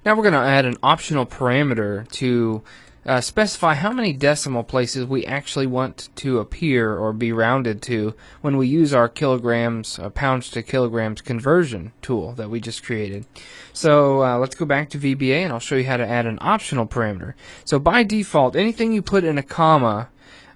Now we're going to add an optional parameter to specify how many decimal places we actually want to appear or be rounded to when we use our kilograms, pounds to kilograms conversion tool that we just created. So let's go back to VBA and I'll show you how to add an optional parameter. So by default, anything you put in a comma,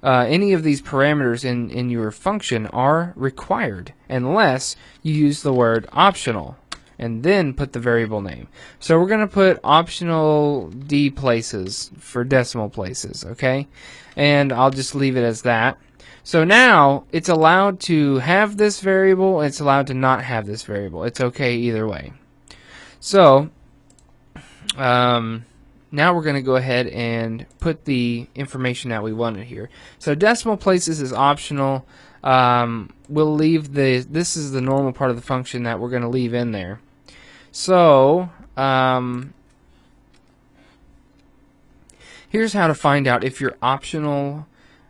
any of these parameters in your function are required unless you use the word optional and then put the variable name. So we're going to put optional D places for decimal places, okay? And I'll just leave it as that. So now it's allowed to have this variable, it's allowed to not have this variable. It's okay either way. So now we're going to go ahead and put the information that we wanted here. So decimal places is optional. We'll leave this is the normal part of the function that we're going to leave in there. So here's how to find out if your optional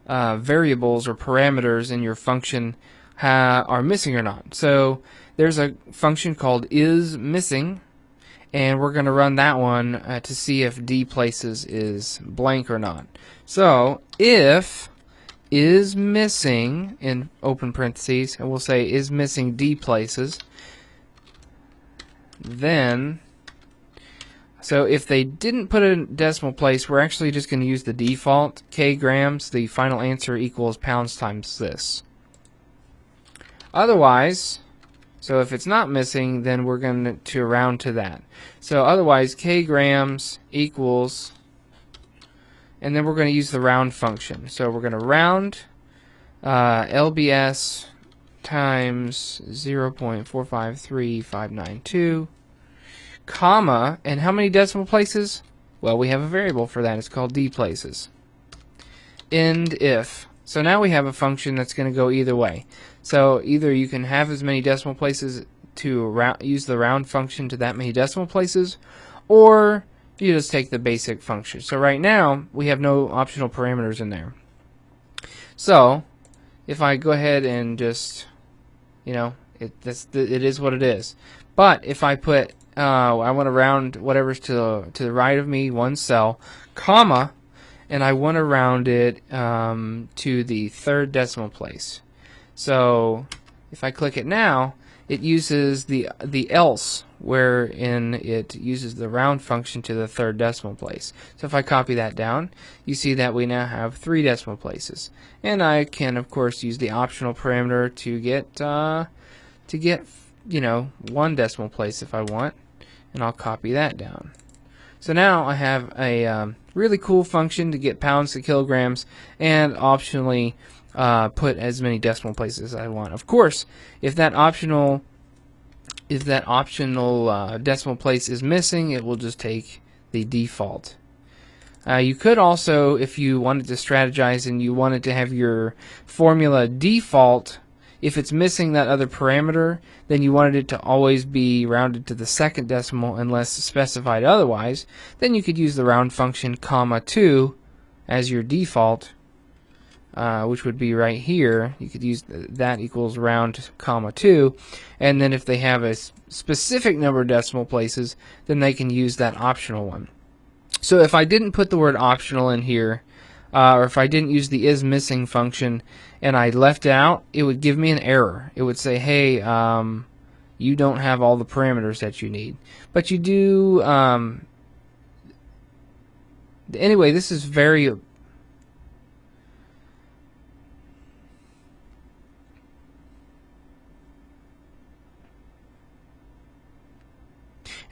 variables or parameters in your function are missing or not. So there's a function called isMissing, and we're going to run that one to see if D places is blank or not. So if isMissing in open parentheses, and we'll say isMissing D places, then so if they didn't put a decimal place, we're actually just going to use the default kgrams. The final answer equals pounds times this. Otherwise, so if it's not missing, then we're going to round to that. So otherwise, kgrams equals, and then we're going to use the round function. So we're going to round lbs times 0.453592, comma, and how many decimal places? Well, we have a variable for that. It's called D places. End if. So now we have a function that's going to go either way. So either you can have as many decimal places to use the round function to that many decimal places, or you just take the basic function. So right now we have no optional parameters in there. So if I go ahead and just, you know, it is what it is. But if I put I want to round whatever's to the right of me one cell, comma, and I want to round it to the third decimal place. So if I click it now, it uses the else, wherein it uses the round function to the third decimal place. So if I copy that down, you see that we now have 3 decimal places. And I can of course use the optional parameter to get you know, 1 decimal place if I want, and I'll copy that down. So now I have a really cool function to get pounds to kilograms and optionally put as many decimal places as I want. Of course, if that optional decimal place is missing, it will just take the default. You could also, if you wanted to strategize and you wanted to have your formula default, if it's missing that other parameter, then you wanted it to always be rounded to the second decimal unless specified otherwise, then you could use the round function comma 2 as your default, which would be right here. You could use that equals round comma 2, and then if they have a specific number of decimal places, then they can use that optional one. So if I didn't put the word optional in here, or if I didn't use the isMissing function and I left it out, it would give me an error. It would say, hey, you don't have all the parameters that you need. But you do. Anyway, this is very...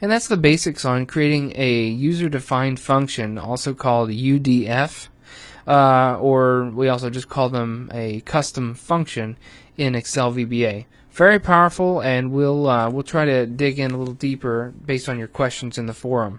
And that's the basics on creating a user-defined function, also called UDF. Or we also just call them a custom function in Excel VBA. Very powerful, and we'll try to dig in a little deeper based on your questions in the forum.